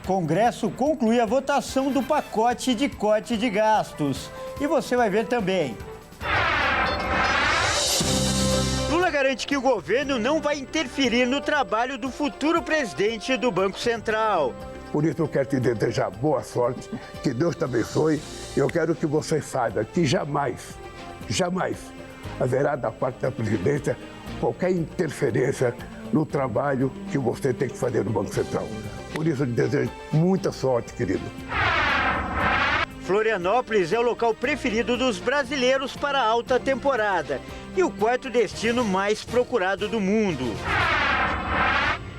Congresso conclui a votação do pacote de corte de gastos. E você vai ver também. Lula garante que o governo não vai interferir no trabalho do futuro presidente do Banco Central. Por isso eu quero te desejar boa sorte, que Deus te abençoe. Eu quero que você saiba que jamais haverá da parte da presidência qualquer interferência no trabalho que você tem que fazer no Banco Central. Por isso eu te desejo muita sorte, querido. Florianópolis é o local preferido dos brasileiros para a alta temporada e o quarto destino mais procurado do mundo.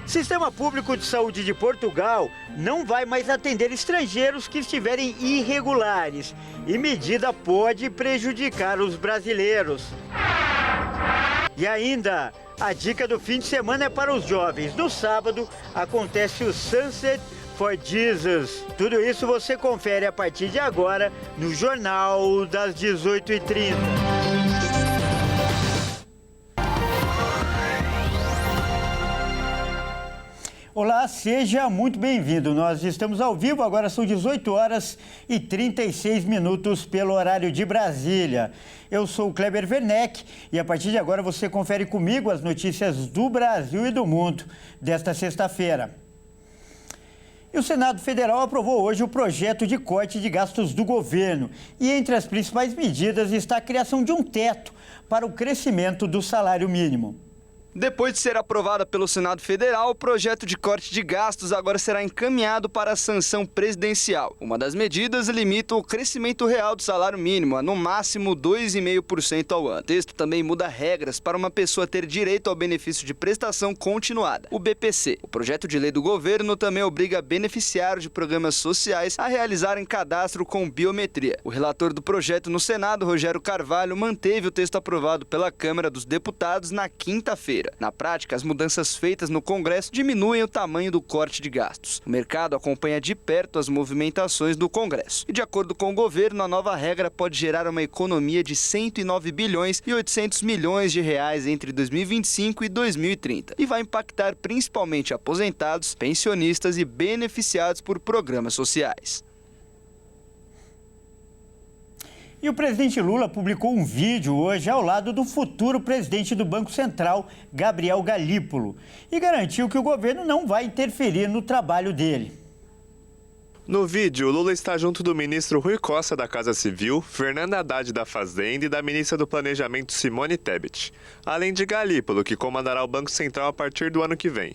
Sistema Público de Saúde de Portugal não vai mais atender estrangeiros que estiverem irregulares e medida pode prejudicar os brasileiros. E ainda, a dica do fim de semana é para os jovens. No sábado acontece o Sunset for Jesus. Tudo isso você confere a partir de agora no Jornal das 18h30. Olá, seja muito bem-vindo. Nós estamos ao vivo, agora são 18h36 pelo horário de Brasília. Eu sou o Kleber Werneck e a partir de agora você confere comigo as notícias do Brasil e do mundo desta sexta-feira. E o Senado Federal aprovou hoje o projeto de corte de gastos do governo. E entre as principais medidas está a criação de um teto para o crescimento do salário mínimo. Depois de ser aprovada pelo Senado Federal, o projeto de corte de gastos agora será encaminhado para a sanção presidencial. Uma das medidas limita o crescimento real do salário mínimo a, no máximo, 2,5% ao ano. O texto também muda regras para uma pessoa ter direito ao benefício de prestação continuada, o BPC. O projeto de lei do governo também obriga beneficiários de programas sociais a realizarem cadastro com biometria. O relator do projeto no Senado, Rogério Carvalho, manteve o texto aprovado pela Câmara dos Deputados na quinta-feira. Na prática, as mudanças feitas no Congresso diminuem o tamanho do corte de gastos. O mercado acompanha de perto as movimentações do Congresso. E, de acordo com o governo, a nova regra pode gerar uma economia de 109 bilhões e 800 milhões de reais entre 2025 e 2030. E vai impactar principalmente aposentados, pensionistas e beneficiados por programas sociais. E o presidente Lula publicou um vídeo hoje ao lado do futuro presidente do Banco Central, Gabriel Galípolo, e garantiu que o governo não vai interferir no trabalho dele. No vídeo, Lula está junto do ministro Rui Costa da Casa Civil, Fernando Haddad da Fazenda e da ministra do Planejamento Simone Tebet, além de Galípolo, que comandará o Banco Central a partir do ano que vem.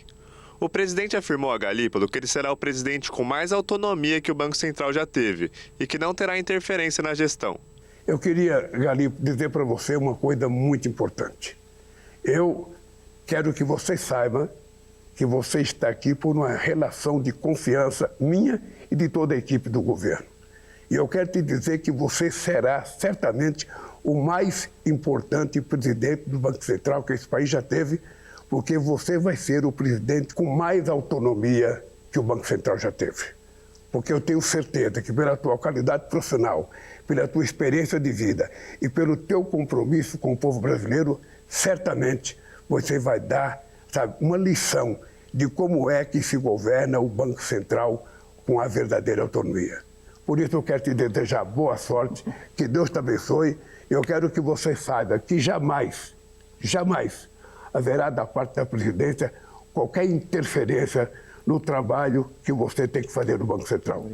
O presidente afirmou a Galípolo que ele será o presidente com mais autonomia que o Banco Central já teve e que não terá interferência na gestão. Eu queria, Galípolo, dizer para você uma coisa muito importante. Eu quero que você saiba que você está aqui por uma relação de confiança minha e de toda a equipe do governo. E eu quero te dizer que você será certamente o mais importante presidente do Banco Central que esse país já teve, porque você vai ser o presidente com mais autonomia que o Banco Central já teve. Porque eu tenho certeza que pela tua qualidade profissional, pela tua experiência de vida e pelo teu compromisso com o povo brasileiro, certamente você vai dar, sabe, uma lição de como é que se governa o Banco Central com a verdadeira autonomia. Por isso eu quero te desejar boa sorte, que Deus te abençoe. Eu quero que você saiba que jamais haverá da parte da presidência qualquer interferência no trabalho que você tem que fazer no Banco Central.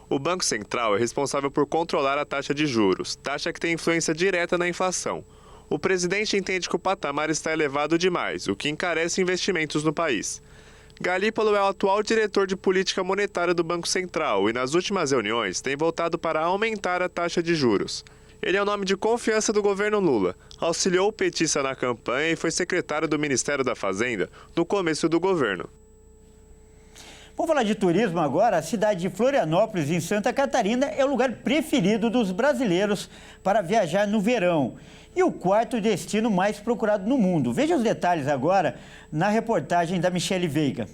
O Banco Central é responsável por controlar a taxa de juros, taxa que tem influência direta na inflação. O presidente entende que o patamar está elevado demais, o que encarece investimentos no país. Galípolo é o atual diretor de política monetária do Banco Central e nas últimas reuniões tem voltado para aumentar a taxa de juros. Ele é o nome de confiança do governo Lula, auxiliou o petista na campanha e foi secretário do Ministério da Fazenda no começo do governo. Vamos falar de turismo agora. A cidade de Florianópolis, em Santa Catarina, é o lugar preferido dos brasileiros para viajar no verão. E o quarto destino mais procurado no mundo. Veja os detalhes agora na reportagem da Michele Veiga.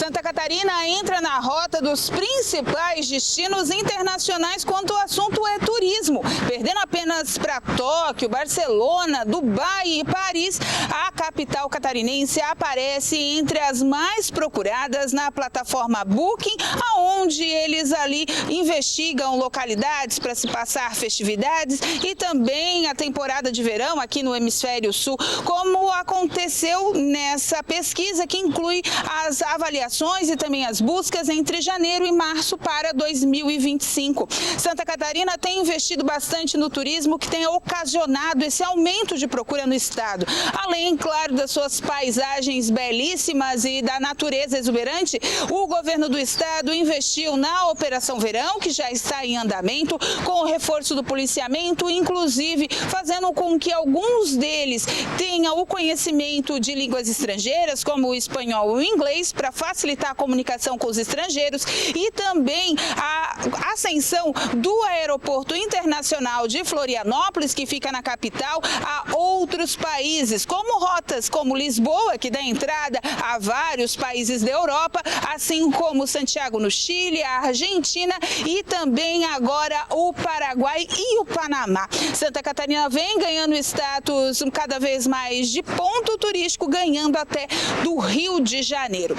Santa Catarina entra na rota dos principais destinos internacionais quando o assunto é turismo. Perdendo apenas para Tóquio, Barcelona, Dubai e Paris, a capital catarinense aparece entre as mais procuradas na plataforma Booking, aonde eles ali investigam localidades para se passar festividades e também a temporada de verão aqui no Hemisfério Sul, como aconteceu nessa pesquisa que inclui as avaliações e também as buscas entre janeiro e março para 2025. Santa Catarina tem investido bastante no turismo, que tem ocasionado esse aumento de procura no estado. Além, claro, das suas paisagens belíssimas e da natureza exuberante, o governo do estado investiu na Operação Verão, que já está em andamento, com o reforço do policiamento, inclusive fazendo com que alguns deles tenham o conhecimento de línguas estrangeiras, como o espanhol e o inglês, para facilitar a comunicação com os estrangeiros, e também a ascensão do Aeroporto Internacional de Florianópolis, que fica na capital, a outros países, como rotas como Lisboa, que dá entrada a vários países da Europa, assim como Santiago no Chile, a Argentina e também agora o Paraguai e o Panamá. Santa Catarina vem ganhando status cada vez mais de ponto turístico, ganhando até do Rio de Janeiro.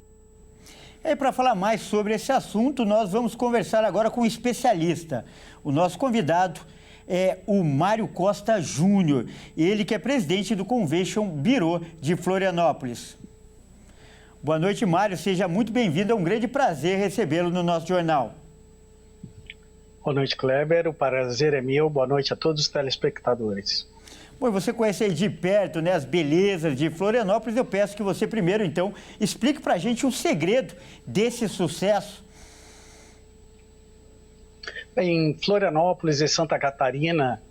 E para falar mais sobre esse assunto, nós vamos conversar agora com um especialista. O nosso convidado é o Mário Costa Júnior, ele que é presidente do Convention Bureau de Florianópolis. Boa noite, Mário, seja muito bem-vindo, é um grande prazer recebê-lo no nosso jornal. Boa noite, Kleber, o prazer é meu, boa noite a todos os telespectadores. Bom, você conhece aí de perto, né, as belezas de Florianópolis. Eu peço que você primeiro, então, explique para a gente o segredo desse sucesso. Em Florianópolis e Santa Catarina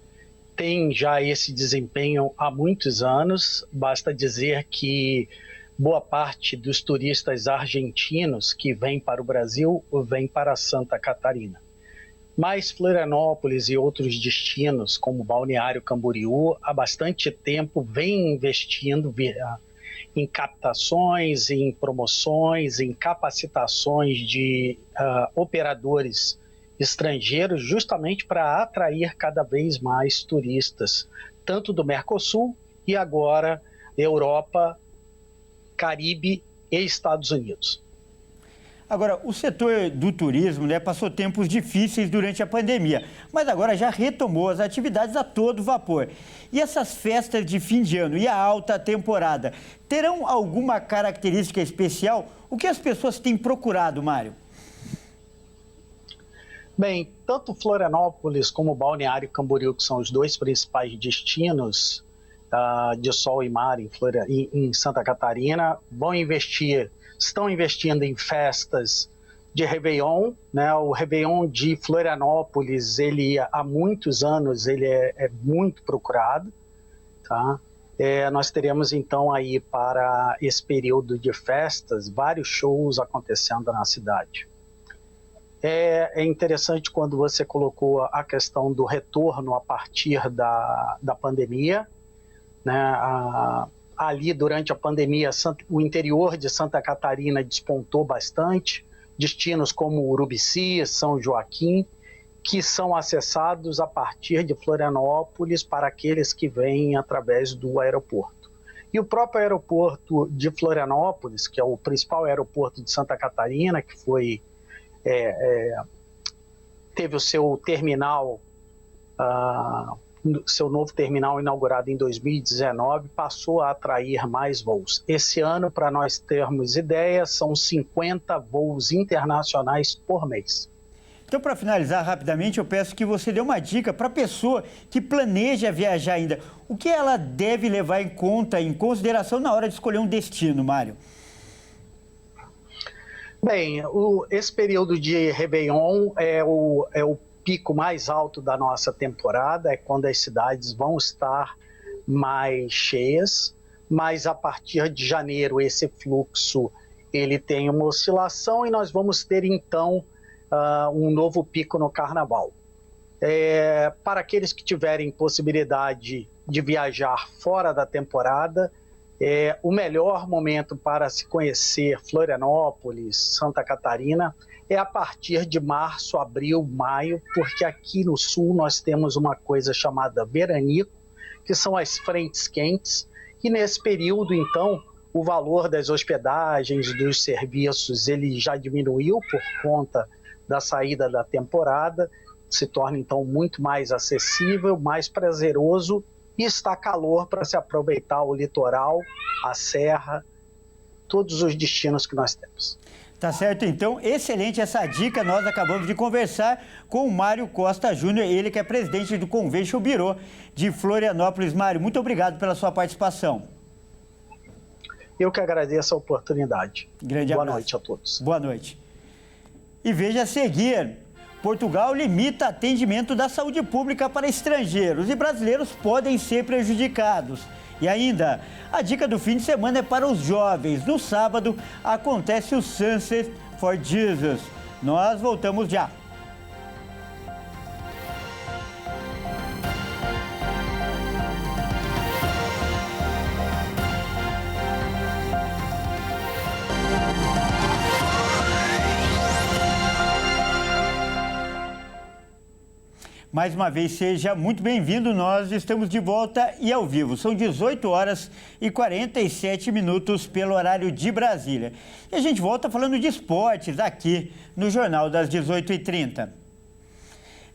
tem já esse desempenho há muitos anos. Basta dizer que boa parte dos turistas argentinos que vêm para o Brasil vêm para Santa Catarina. Mas Florianópolis e outros destinos, como Balneário Camboriú, há bastante tempo vem investindo em captações, em promoções, em capacitações de operadores estrangeiros, justamente para atrair cada vez mais turistas, tanto do Mercosul e agora Europa, Caribe e Estados Unidos. Agora, o setor do turismo, né, passou tempos difíceis durante a pandemia, mas agora já retomou as atividades a todo vapor. E essas festas de fim de ano e a alta temporada terão alguma característica especial? O que as pessoas têm procurado, Mário? Bem, tanto Florianópolis como Balneário Camboriú, que são os dois principais destinos de sol e mar em Santa Catarina, estão investindo em festas de Réveillon, né? O Réveillon de Florianópolis, há muitos anos, ele é muito procurado, tá? Nós teremos então aí para esse período de festas, vários shows acontecendo na cidade. É interessante quando você colocou a questão do retorno a partir da pandemia, né? Ali, durante a pandemia, o interior de Santa Catarina despontou bastante, destinos como Urubici, São Joaquim, que são acessados a partir de Florianópolis para aqueles que vêm através do aeroporto. E o próprio aeroporto de Florianópolis, que é o principal aeroporto de Santa Catarina, que teve o seu terminal, seu novo terminal inaugurado em 2019, passou a atrair mais voos. Esse ano, para nós termos ideia, são 50 voos internacionais por mês. Então, para finalizar rapidamente, eu peço que você dê uma dica para a pessoa que planeja viajar ainda. O que ela deve levar em consideração na hora de escolher um destino, Mário? Bem, esse período de Réveillon é o pico mais alto da nossa temporada, é quando as cidades vão estar mais cheias, mas a partir de janeiro esse fluxo ele tem uma oscilação e nós vamos ter então um novo pico no carnaval. Para aqueles que tiverem possibilidade de viajar fora da temporada, O melhor momento para se conhecer Florianópolis, Santa Catarina, é a partir de março, abril, maio, porque aqui no sul nós temos uma coisa chamada veranico, que são as frentes quentes, e nesse período, então, o valor das hospedagens, dos serviços, ele já diminuiu por conta da saída da temporada, se torna então muito mais acessível, mais prazeroso, e está calor para se aproveitar o litoral, a serra, todos os destinos que nós temos. Tá certo, então, excelente essa dica. Nós acabamos de conversar com o Mário Costa Júnior, ele que é presidente do Convention Bureau de Florianópolis. Mário, muito obrigado pela sua participação. Eu que agradeço a oportunidade. Grande Boa abraço. noite a todos. Boa noite. E veja a seguir, Portugal limita atendimento da saúde pública para estrangeiros e brasileiros podem ser prejudicados. E ainda, a dica do fim de semana é para os jovens. No sábado, acontece o Sunset for Jesus. Nós voltamos já. Mais uma vez, seja muito bem-vindo. Nós estamos de volta e ao vivo. São 18 horas e 47 minutos pelo horário de Brasília. E a gente volta falando de esportes aqui no Jornal das 18h30.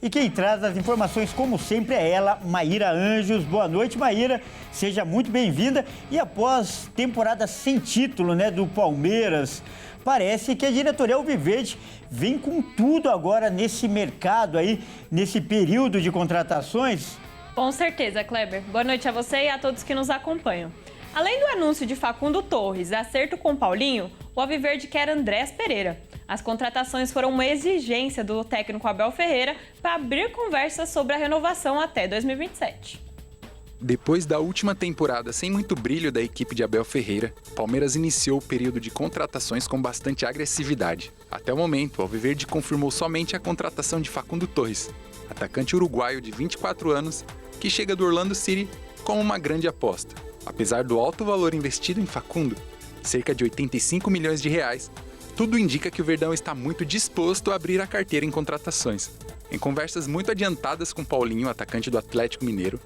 E quem traz as informações, como sempre, é ela, Maíra Anjos. Boa noite, Maíra. Seja muito bem-vinda. E após temporada sem título, do Palmeiras, parece que a diretoria alviverde vem com tudo agora nesse mercado aí, nesse período de contratações. Com certeza, Kleber. Boa noite a você e a todos que nos acompanham. Além do anúncio de Facundo Torres, acerto com Paulinho, o alviverde quer Andrés Pereira. As contratações foram uma exigência do técnico Abel Ferreira para abrir conversas sobre a renovação até 2027. Depois da última temporada sem muito brilho da equipe de Abel Ferreira, Palmeiras iniciou o período de contratações com bastante agressividade. Até o momento, o alviverde confirmou somente a contratação de Facundo Torres, atacante uruguaio de 24 anos, que chega do Orlando City como uma grande aposta. Apesar do alto valor investido em Facundo, cerca de 85 milhões de reais, tudo indica que o Verdão está muito disposto a abrir a carteira em contratações. Em conversas muito adiantadas com Paulinho, atacante do Atlético Mineiro,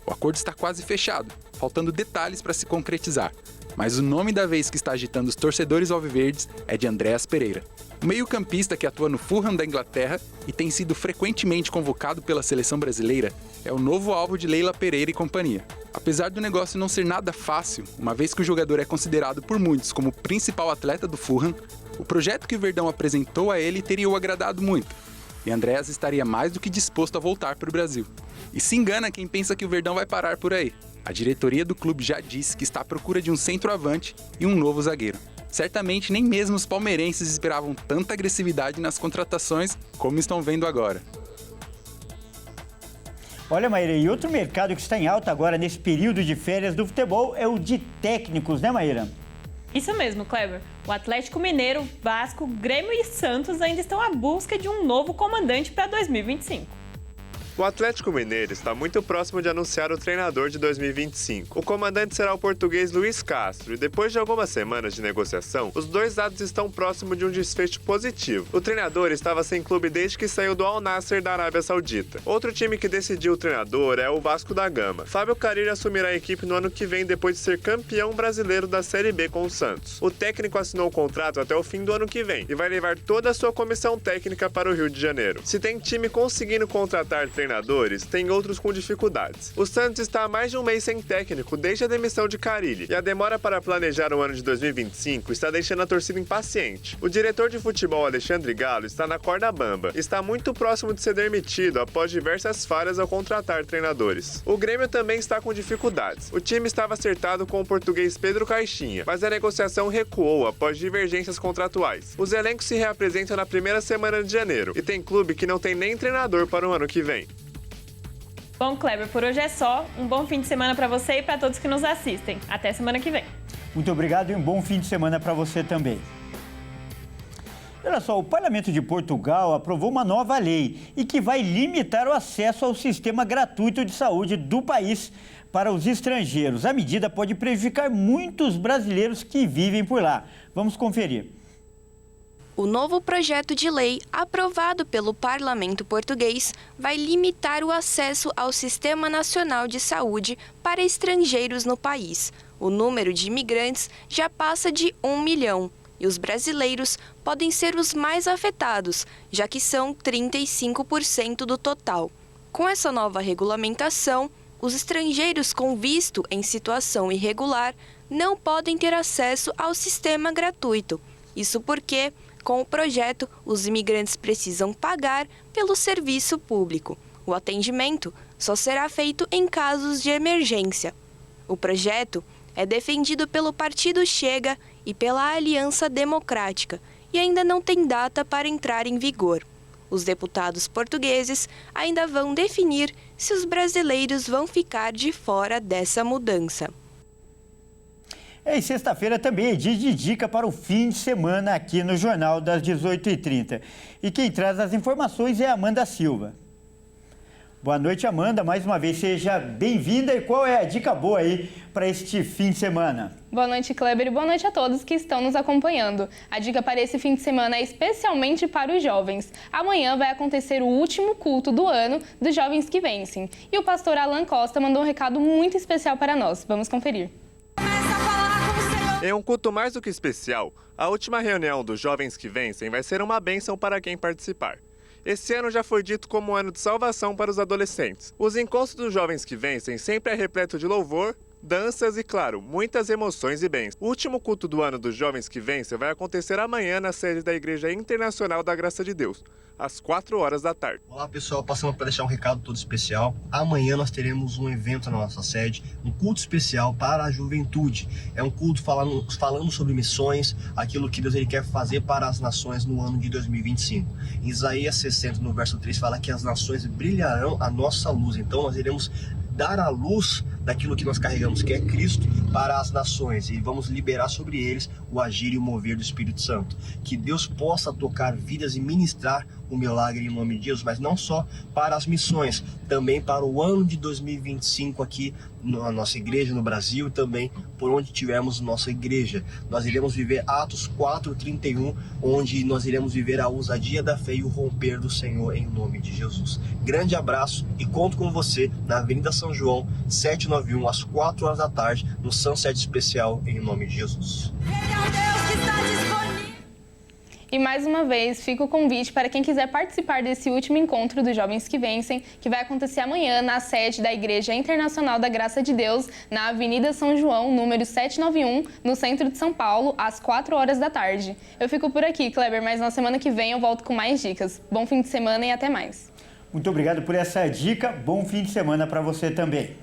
o acordo está quase fechado, faltando detalhes para se concretizar. Mas o nome da vez que está agitando os torcedores alviverdes é de Andrés Pereira. O meio-campista que atua no Fulham da Inglaterra e tem sido frequentemente convocado pela seleção brasileira é o novo alvo de Leila Pereira e companhia. Apesar do negócio não ser nada fácil, uma vez que o jogador é considerado por muitos como o principal atleta do Fulham, o projeto que o Verdão apresentou a ele teria o agradado muito. E Andrés estaria mais do que disposto a voltar para o Brasil. E se engana quem pensa que o Verdão vai parar por aí. A diretoria do clube já disse que está à procura de um centroavante e um novo zagueiro. Certamente nem mesmo os palmeirenses esperavam tanta agressividade nas contratações como estão vendo agora. Olha, Maíra, e outro mercado que está em alta agora nesse período de férias do futebol é o de técnicos, né, Maíra? Isso mesmo, Kleber. O Atlético Mineiro, Vasco, Grêmio e Santos ainda estão à busca de um novo comandante para 2025. O Atlético Mineiro está muito próximo de anunciar o treinador de 2025. O comandante será o português Luiz Castro e depois de algumas semanas de negociação, os dois lados estão próximos de um desfecho positivo. O treinador estava sem clube desde que saiu do Al Nassr da Arábia Saudita. Outro time que decidiu o treinador é o Vasco da Gama. Fábio Carille assumirá a equipe no ano que vem depois de ser campeão brasileiro da Série B com o Santos. O técnico assinou o contrato até o fim do ano que vem e vai levar toda a sua comissão técnica para o Rio de Janeiro. Se tem time conseguindo contratar treinadores, tem outros com dificuldades. O Santos está há mais de um mês sem técnico desde a demissão de Carille, e a demora para planejar o ano de 2025 está deixando a torcida impaciente. O diretor de futebol Alexandre Galo está na corda bamba, está muito próximo de ser demitido após diversas falhas ao contratar treinadores. O Grêmio também está com dificuldades. O time estava acertado com o português Pedro Caixinha, mas a negociação recuou após divergências contratuais. Os elencos se reapresentam na primeira semana de janeiro, e tem clube que não tem nem treinador para o ano que vem. Bom, Kleber, por hoje é só. Um bom fim de semana para você e para todos que nos assistem. Até semana que vem. Muito obrigado e um bom fim de semana para você também. Olha só, o Parlamento de Portugal aprovou uma nova lei e que vai limitar o acesso ao sistema gratuito de saúde do país para os estrangeiros. A medida pode prejudicar muitos brasileiros que vivem por lá. Vamos conferir. O novo projeto de lei, aprovado pelo Parlamento português, vai limitar o acesso ao Sistema Nacional de Saúde para estrangeiros no país. O número de imigrantes já passa de 1 milhão. E os brasileiros podem ser os mais afetados, já que são 35% do total. Com essa nova regulamentação, os estrangeiros com visto em situação irregular não podem ter acesso ao sistema gratuito. Isso porque, com o projeto, os imigrantes precisam pagar pelo serviço público. O atendimento só será feito em casos de emergência. O projeto é defendido pelo Partido Chega e pela Aliança Democrática e ainda não tem data para entrar em vigor. Os deputados portugueses ainda vão definir se os brasileiros vão ficar de fora dessa mudança. E sexta-feira também é dia de dica para o fim de semana aqui no Jornal das 18h30. E quem traz as informações é a Amanda Silva. Boa noite, Amanda. Mais uma vez, seja bem-vinda. E qual é a dica boa aí para este fim de semana? Boa noite, Kleber, e boa noite a todos que estão nos acompanhando. A dica para esse fim de semana é especialmente para os jovens. Amanhã vai acontecer o último culto do ano dos Jovens que Vencem. E o pastor Alan Costa mandou um recado muito especial para nós. Vamos conferir. Em um culto mais do que especial, a última reunião dos Jovens que Vencem vai ser uma bênção para quem participar. Esse ano já foi dito como um ano de salvação para os adolescentes. Os encontros dos Jovens que Vencem sempre é repleto de louvor, danças e, claro, muitas emoções e bens. O último culto do ano dos Jovens que Vencem vai acontecer amanhã na sede da Igreja Internacional da Graça de Deus, às 4 horas da tarde. Olá pessoal, passando para deixar um recado todo especial. Amanhã nós teremos um evento na nossa sede, um culto especial para a juventude. É um culto falando sobre missões, aquilo que Deus ele quer fazer para as nações no ano de 2025. Em Isaías 60, no verso 3, fala que as nações brilharão a nossa luz. Então nós iremos dar a luz daquilo que nós carregamos, que é Cristo, para as nações, e vamos liberar sobre eles o agir e o mover do Espírito Santo. Que Deus possa tocar vidas e ministrar o milagre em nome de Jesus, mas não só para as missões, também para o ano de 2025 aqui na nossa igreja no Brasil e também por onde tivermos nossa igreja. Nós iremos viver Atos 4:31, onde nós iremos viver a ousadia da fé e o romper do Senhor em nome de Jesus. Grande abraço e conto com você na Avenida São João 791 às 4 horas da tarde no Sunset Especial em nome de Jesus. E mais uma vez, fica o convite para quem quiser participar desse último encontro dos Jovens que Vencem, que vai acontecer amanhã na sede da Igreja Internacional da Graça de Deus, na Avenida São João, número 791, no centro de São Paulo, às 4 horas da tarde. Eu fico por aqui, Kleber, mas na semana que vem eu volto com mais dicas. Bom fim de semana e até mais. Muito obrigado por essa dica. Bom fim de semana para você também.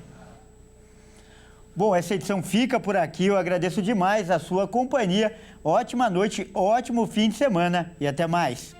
Bom, essa edição fica por aqui. Eu agradeço demais a sua companhia. Ótima noite, ótimo fim de semana e até mais.